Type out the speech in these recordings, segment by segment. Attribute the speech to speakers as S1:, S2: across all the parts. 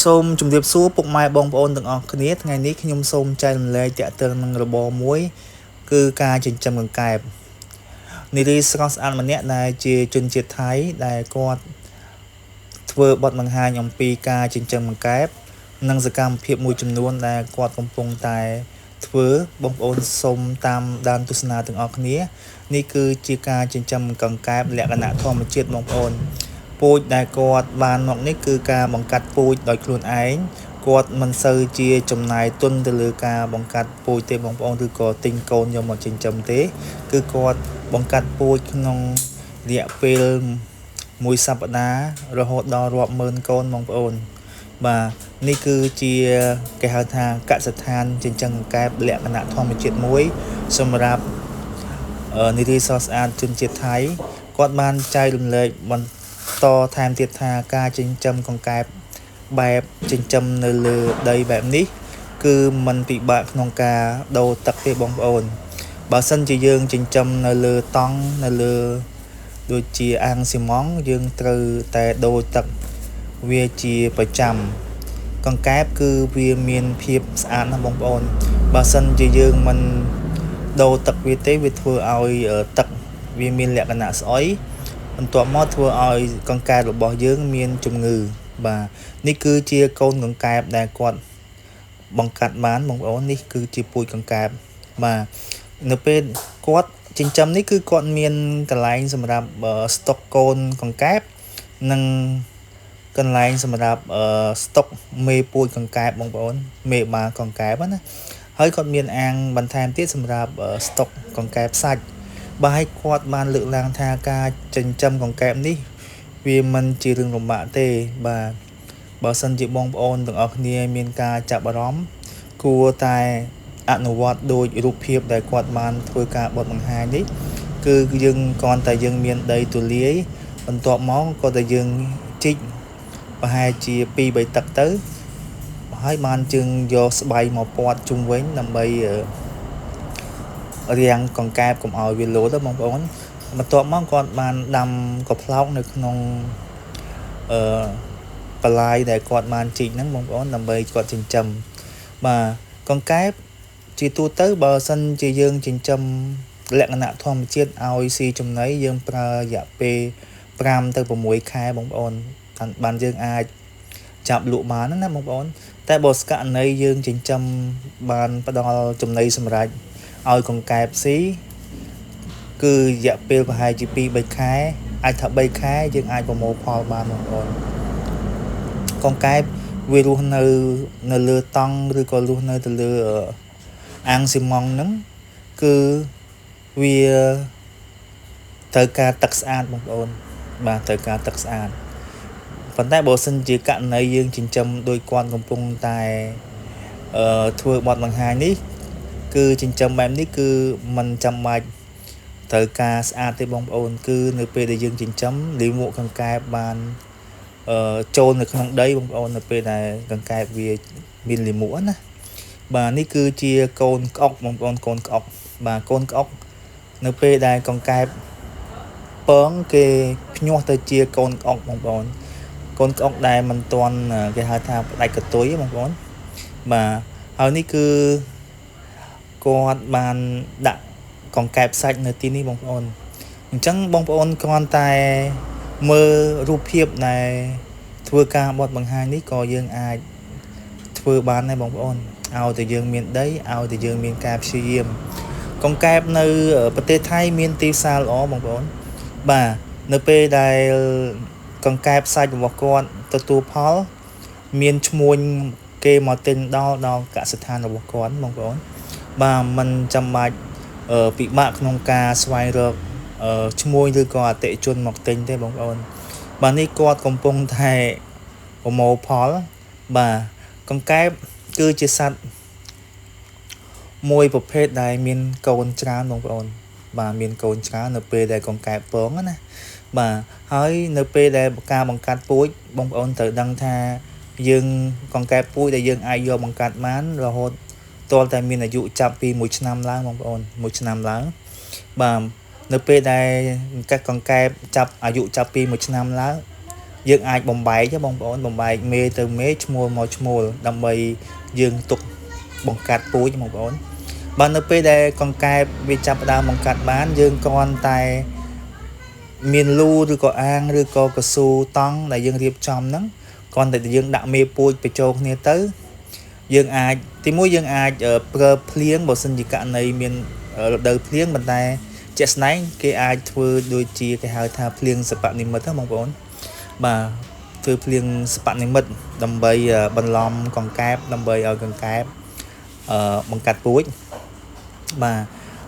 S1: សូមជម្រាបសួរពុកម៉ែបងប្អូនទាំងអស់គ្នាថ្ងៃនេះខ្ញុំសូមចែករំលែកតាក់ទងនឹងរបរមួយគឺការចិញ្ចឹមកង្កែបនារីស្រស់ស្អាតម្នាក់ដែលជាជនជាតិថៃដែលគាត់ធ្វើបទបង្ហាញអំពីការចិញ្ចឹមកង្កែបនិងសកម្មភាពមួយចំនួនដែលគាត់កំពុងតែធ្វើបងប្អូនសូមតាមដានទស្សនាទាំងអស់គ្នានេះគឺជាការចិញ្ចឹមកង្កែបលក្ខណៈធម្មជាតិបងប្អូនពូជដែលគាត់បានមកនេះគឺការបង្កាត់ពូជដោយខ្លួនឯងគាត់មិនសូវជាចំណាយទុនទៅលើការបង្កាត់ពូជទេបងប្អូនឬក៏ទិញកូនយកមកចិញ្ចឹមទេគឺគាត់បង្កាត់ពូជក្នុងរយៈពេលមួយសប្តាហ៍រហូតដល់រាប់ម៉ឺនកូនបងប្អូនបាទនេះគឺជាគេហៅថាកសិដ្ឋានចិញ្ចឹមកង្កែបលក្ខណៈធម្មជាតិមួយសម្រាប់នារីស្រស់ស្អាតជនជាតិថៃគាត់បានចែករំលែកបន្តថែមទៀតថាការចិញ្ចឹមកង្កែបបែបចិញ្ចឹមនៅលើដីបែបនេះគឺมันពិបាកក្នុងការដូរទឹកទេបងប្អូនបើសិនជាយើងចិញ្ចឹមនៅលើតង់នៅលើដូចជាអាងស៊ីម៉ង់យើងត្រូវតែដូរទឹកវាជាប្រចាំកង្កែបគឺវាមានភាពស្អាតណាស់បងប្អូនបើសិនជាយើងមិនដូរទឹកវាទេវាធ្វើឲ្យទឹកវាមានលក្ខណៈស្អុយបន្ទាប់មកធ្វើឲ្យកង្កែបរបស់យើងមានជំងឺបាទនេះគឺជាកូនកង្កែបដែលគាត់បង្កាត់បានបងប្អូននេះគឺជាពូជកង្កែបបាទនៅពេលគាត់ចិញ្ចឹមនេះគឺគាត់មានកន្លែងសម្រាប់ស្តុកកូនកង្កែបនិងកន្លែងសម្រាប់ស្តុកមេពូជកង្កែបបងប្អូនមេបាកង្កែបណាហើយគាត់មានអាងបន្ថែមទៀតសម្រាប់ស្តុកកង្កែបសាច់បាទឲ្យគាត់បានលើកឡើងថាការចិញ្ចឹមកង្កែបនេះវាមិនជារឿងលំបាកទេបាទបើសិនជាបងប្អូនទាំងអស់គ្នាមានការចាប់អារម្មណ៍គួរតែអនុវត្តដោយរូបភាពដែលគាត់បានធ្វើការបទបង្ហាញនេះគឺយើងគ្រាន់តែយើងមានដីទូលាយបន្ទាប់មកក៏តែយើងជីកប្រហែលជា 2-3 ទឹកទៅហើយបានជើងយកស្បៃមកព័ទ្ធជុំវិញដើម្បីរាំងកង្កែបកុំឲ្យវាលោតទេបងប្អូនបន្ទាប់មកគាត់បានដាំកផ្លោកនៅក្នុងបន្លាយដែលគាត់បានជីកហ្នឹងបងប្អូនដើម្បីគាត់ចិញ្ចឹមបាទកង្កែបជាទូទៅបើសិនជាយើងចិញ្ចឹមលក្ខណៈធម្មជាតិឲ្យស៊ីចំណីយើងប្រើរយៈពេល5 ទៅ 6 ខែបងប្អូនបានយើងអាចចាប់លក់បានណាបងប្អូនតែបើស្ករណីយើងចិញ្ចឹមបានផ្ដល់ចំណីសម្រាប់ឲ្យកង្កែបស៊ីគឺរយៈពេលប្រហែលជា 2-3 ខែអាចថា 3 ខែយើងអាចប្រមូលផលបានបងប្អូនកង្កែបវារស់នៅលើតង់ឬក៏រស់នៅទៅលើអាងស៊ីម៉ង់ហ្នឹងគឺវាត្រូវការទឹកស្អាតបងប្អូនបាទត្រូវការទឹកស្អាតប៉ុន្តែបើសិនជាករណីយើងចិញ្ចឹមដោយគាត់កំពុងតែធ្វើបទបង្ហាញនេះគឺចិញ្ចឹមបែបនេះគឺมันចាំបាច់ត្រូវការស្អាតទេបងប្អូនគឺនៅពេលដែលយើងចិញ្ចឹមលាមកកង្កែបបានចូលនៅក្នុងដីបងប្អូននៅពេលដែលកង្កែបវាមានលាមកណាបាទនេះគឺជាកូនក្អុកបងប្អូនកូនក្អុកបាទកូនក្អុកនៅពេលដែលកង្កែបពងគេភ្ញាស់ទៅជាកូនក្អុកបងប្អូនកូនក្អុកដែលមិនទាន់គេហៅថាផ្ដាច់កតុយបងប្អូនបាទហើយនេះគឺគាត់បានដាក់កង្កែបសាច់នៅទីនេះបងប្អូនអញ្ចឹងបងប្អូនគ្រាន់តែមើលរូបភាពដែលធ្វើការបទបង្ហាញនេះក៏យើងអាចធ្វើបានដែរបងប្អូនឲ្យតែយើងមានដីឲ្យតែយើងមានការព្យាយាមកង្កែបនៅប្រទេសថៃមានទីផ្សារល្អបងប្អូនបាទនៅពេលដែលកង្កែបសាច់របស់គាត់ទទួលផលមានឈ្មួញគេមកទិញដល់កសិដ្ឋានរបស់គាត់បងប្អូនបាទมันចាំបាច់ពិបាកក្នុងការស្វែងរកឈ្មួញឬក៏អតិជនមកទិញទេបងប្អូនបាទនេះគាត់កំពុងតែប្រមូលផលបាទកង្កែបគឺជាសត្វមួយប្រភេទដែលមានកូនច្រើនបងប្អូនបាទមានកូនច្រើននៅពេលដែលកង្កែបពងណាបាទហើយនៅពេលដែលការបង្កាត់ពូជបងប្អូនត្រូវដឹងថាយើងកង្កែបពូជដែលយើងអាចយកបង្កាត់បានរហូតទាល់តែមានអាយុចាប់ពី1ឆ្នាំឡើងបងប្អូន1ឆ្នាំឡើងបាទនៅពេលដែលកង្កែបចាប់អាយុចាប់ពី1ឆ្នាំឡើង យើងអាចបំបែកទេបងប្អូនបំបែកមេទៅមេឈ្មោលមកឈ្មោលដើម្បីយើងទុកបង្កាត់ពូជបងប្អូនបើនៅពេលដែលកង្កែបវាចាប់ផ្ដើមបង្កាត់បានយើងគ្រាន់តែមានលូឬក៏អាងឬក៏កស៊ូតង់ដែលយើងរៀបចំហ្នឹងគ្រាន់តែយើងដាក់មេពូជបញ្ចូលគ្នាទៅយើងអាចទីមួយយើងអាចប្រើភ្លៀងបើសិនជាករណីមានរដូវភ្លៀងប៉ុន្តែជាក់ស្ដែងគេអាចធ្វើដូចជាគេហៅថាភ្លៀងសិប្បនិមិត្តហ្នឹងបងប្អូនបាទធ្វើភ្លៀងសិប្បនិមិត្តដើម្បីបន្លំកង្កែបដើម្បីឲ្យកង្កែបបង្កាត់ពូជបាទ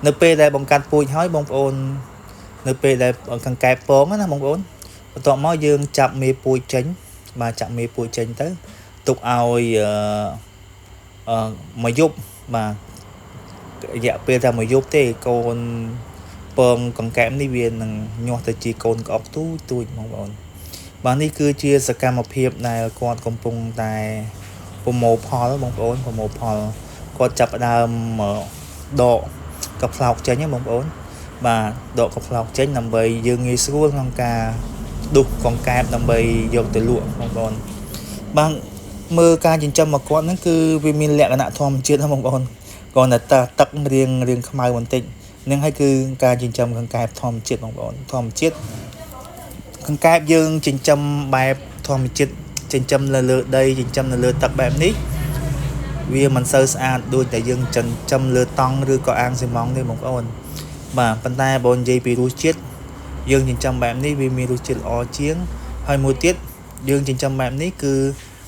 S1: នៅពេលដែលបង្កាត់ពូជហើយបងប្អូននៅពេលដែលកង្កែបពងណាបងប្អូនបន្ទាប់មកយើងចាប់មេពូជចេញបាទចាប់មេពូជចេញទៅទុកឲ្យមួយយប់បាទរយៈពេលតែមួយយប់ទេកូនពងកង្កែបនេះវានឹងញាស់ទៅជាកូនក្អុកទូចបងប្អូនបាទនេះគឺជាសកម្មភាពដែលគាត់កំពុងតែប្រមូលផលបងប្អូនប្រមូលផលគាត់ចាប់ផ្ដើមដកកផ្លោកចេញបងប្អូនបាទដកកផ្លោកចេញដើម្បីយើងងាយស្រួលក្នុងការដុសកង្កែបដើម្បីយកទៅលក់បងប្អូនបាទមើលការចិញ្ចឹមរបស់គាត់ហ្នឹងគឺវាមានលក្ខណៈធម្មជាតិហ្នឹងបងប្អូនគ្រាន់តែទឹករៀងខ្មៅបន្តិចនឹងហើយគឺការចិញ្ចឹមកង្កែបធម្មជាតិបងប្អូនធម្មជាតិកង្កែបយើងចិញ្ចឹមបែបធម្មជាតិចិញ្ចឹមនៅលើដីចិញ្ចឹមនៅលើទឹកបែបនេះវាមិនសូវស្អាតដូចតែយើងចិញ្ចឹមលើតង់ឬក៏អាងស៊ីម៉ង់ទេបងប្អូនបាទប៉ុន្តែបើនិយាយពីរសជាតិយើងចិញ្ចឹមបែបនេះវាមានរសជាតិល្អជាងហើយមួយទៀតយើងចិញ្ចឹមបែបនេះគឺ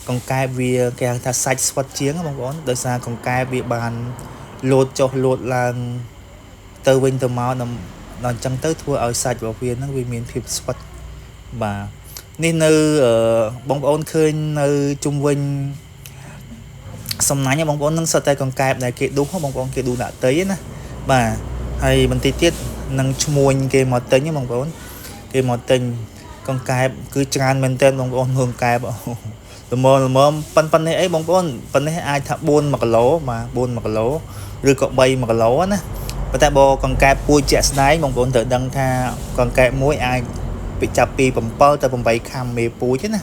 S1: កង្កែបវាគេហៅថាសាច់ស្វិតជាងបងប្អូនដោយសារកង្កែបវាបានលោតចុះលោតឡើងទៅវិញទៅមកដល់អញ្ចឹងទៅធ្វើឲ្យសាច់របស់វាហ្នឹងវាមានភាពស្វិតបាទនេះនៅបងប្អូនឃើញនៅជុំវិញសំណាញ់បងប្អូននឹងសិតតែកង្កែបដែលគេដុសបងប្អូនគេដុសដាក់ត្រីណាបាទហើយបន្តិចទៀតនឹងឈ្មួញគេមកទិញបងប្អូនគេមកទិញកង្កែបគឺច្រើនមែនតើបងប្អូនមើលកង្កែបល្មមប៉ុណ្ណេះអីបងប្អូនប៉ុណ្ណេះអាចថា4 1គីឡូបាទ4 1គីឡូឬក៏3 1គីឡូណាប៉ុន្តែបើកង្កែបពូជជាក់ស្ដែងបងប្អូនត្រូវដឹងថាកង្កែបមួយអាចចាប់ពី7ទៅ8ខាំមេពូជណា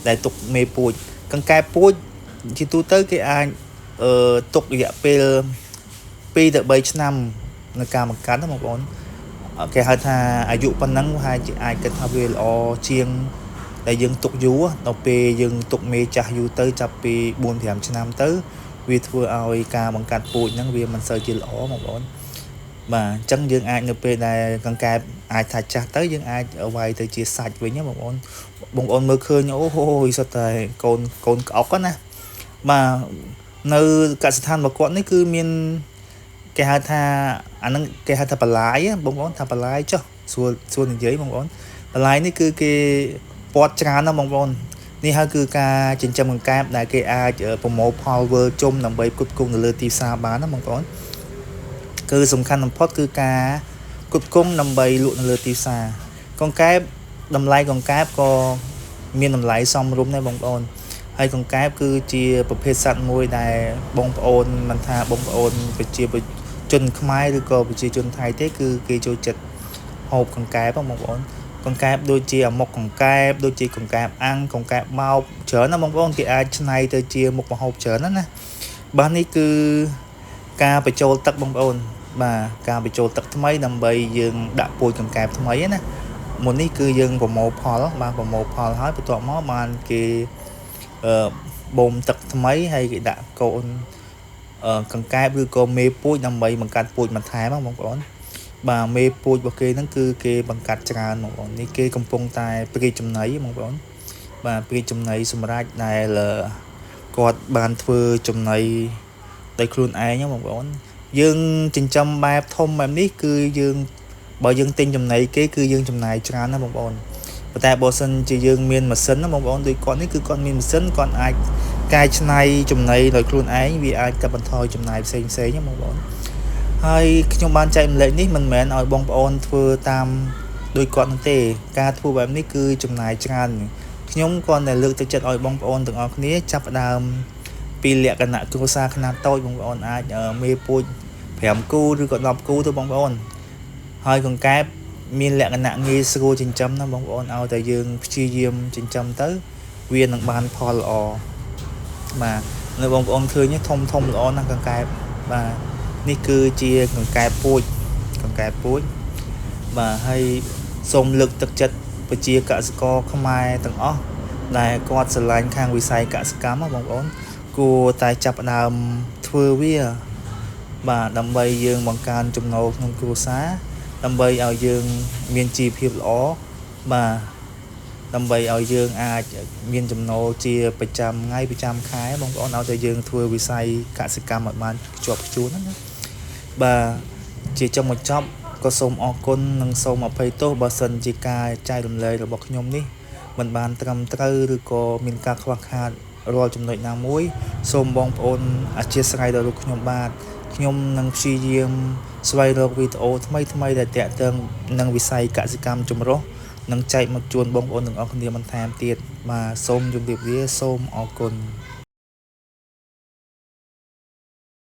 S1: ដែលទុកមេពូជកង្កែបពូជជាទូទៅគេអាចទុករយៈពេល2ទៅ3ឆ្នាំនៅការបង្កាត់ណាបងប្អូនគេហៅថាអាយុប៉ុណ្ណឹងហើយអាចគិតថាវាល្អជាងដែលយើងទុកយូរដល់ពេលយើងទុកមេចាស់យូរទៅចាប់ពី 4-5 ឆ្នាំទៅវាធ្វើឲ្យការបង្កាត់ពូជហ្នឹងវាមិនសូវជាល្អបងប្អូនបាទអញ្ចឹងយើងអាចនៅពេលដែលកង្កែបអាចថាចាស់ទៅយើងអាចវាយទៅជាសាច់វិញណាបងប្អូនមើលឃើញអូយសុទ្ធតែកូនក្អុកណាបាទនៅកសិដ្ឋានរបស់គាត់នេះគឺមានគេហៅថាអាហ្នឹងគេហៅថាបលាយបងប្អូនថាបលាយចុះសួរនិយាយបងប្អូនបលាយនេះគឺគេពាត់ច្រើនណាបងប្អូននេះហើយគឺការចិញ្ចឹមកង្កែបដែលគេអាចប្រមូលផលធ្វើជុំដើម្បីផ្គត់ផ្គង់នៅលើទីផ្សារបានណាបងប្អូនគឺសំខាន់បំផុតគឺការផ្គត់ផ្គង់ដើម្បីលក់នៅលើទីផ្សារកង្កែបតម្លៃកង្កែបក៏មានតម្លៃសមរម្យដែរបងប្អូនហើយកង្កែបគឺជាប្រភេទសត្វមួយដែលបងប្អូនមិនថាបងប្អូនប្រជាជនខ្មែរឬក៏ប្រជាជនថៃទេគឺគេចូលចិត្តហូបកង្កែបបងប្អូនកង្កែបដូចជាអាម៉ុកកង្កែបដូចជាកង្កែបអាំងកង្កែបម៉ោបច្រើនណាបងប្អូនគេអាចច្នៃទៅជាមុខម្ហូបច្រើនណាបាទនេះគឺការបញ្ចូលទឹកបងប្អូនបាទការបញ្ចូលទឹកថ្មីដើម្បីយើងដាក់ពូជកង្កែបថ្មីណាមុននេះគឺយើងប្រមូលផលបាទប្រមូលផលហើយបន្ទាប់មកបានគេបូមទឹកថ្មីហើយគេដាក់កូនកង្កែបឬក៏មេពូជដើម្បីបង្កាត់ពូជបន្ថែមបងប្អូនបាទមេពូជរបស់គេហ្នឹងគឺគេបង្កាត់ច្រើនបងប្អូននេះគេកំពុងតែព្រាយចំណីបងប្អូនបាទព្រាយចំណីសម្រាប់ដែលគាត់បានធ្វើចំណីដោយខ្លួនឯងបងប្អូនយើងចិញ្ចឹមបែបធំបែបនេះគឺយើងបើយើងទិញចំណីគេគឺយើងចំណាយច្រើនណាបងប្អូនប៉ុន្តែបើសិនជាយើងមានម៉ាស៊ីនណាបងប្អូនដូចគាត់នេះគឺគាត់មានម៉ាស៊ីនគាត់អាចកែច្នៃចំណីដោយខ្លួនឯងវាអាចកាត់បន្ថយចំណាយផ្សេងណាបងប្អូនហើយខ្ញុំបានចែកម្លែកនេះមិនមែនឲ្យបងប្អូនធ្វើតាមដោយគាត់នោះទេការធ្វើបែបនេះគឺចំណាយច្រើនខ្ញុំគ្រាន់តែលើកទឹកចិត្តឲ្យបងប្អូនទាំងអស់គ្នាចាប់ផ្ដើមពីលក្ខណៈគ្រួសារខ្នាតតូចបងប្អូនអាចមេពូជ5គូឬក៏10គូទៅបងប្អូនហើយកង្កែប មានលក្ខណៈងាយស្រួលចិញ្ចឹមណាបងប្អូនឲ្យតែយើងព្យាយាមចិញ្ចឹមទៅវានឹងបានផលល្អបាទនៅបងប្អូនឃើញធំធំល្អណាស់កង្កែបបាទនេះគឺជាកង្កែបពូជបាទហើយសូមលើកទឹកចិត្តប្រជាកសិករខ្មែរទាំងអស់ដែលគាត់ស្រឡាញ់ខាងវិស័យកសិកម្មបងប្អូនគួរតែចាប់ផ្ដើមធ្វើវាបាទដើម្បីយើងបង្កើនចំណូលក្នុងគ្រួសារដើម្បីឲ្យយើងមានជីវភាពល្អបាទដើម្បីឲ្យយើងអាចមានចំណូលជាប្រចាំថ្ងៃប្រចាំខែបងប្អូនឲ្យតែយើងធ្វើវិស័យកសិកម្មឲ្យបានខ្ជាប់ខ្ជួនណាបាទជាចុងបញ្ចប់ក៏សូមអរគុណនិងសូមអភ័យទោសបើសិនជាការចែករំលែករបស់ខ្ញុំនេះមិនបានត្រឹមត្រូវឬក៏មានការខ្វះខាតរាល់ចំណុចណាមួយសូមបងប្អូនអធិស្ឋានដល់លោកខ្ញុំបាទខ្ញុំនឹងព្យាយាមស្វែងរកវីដេអូថ្មីដែលទាក់ទងនឹងវិស័យកសិកម្មចម្រុះនិងចែកមកជូនបងប្អូនទាំងអស់គ្នាបន្ថែមទៀតបាទសូមជម្រាបលាសូមអរគុណ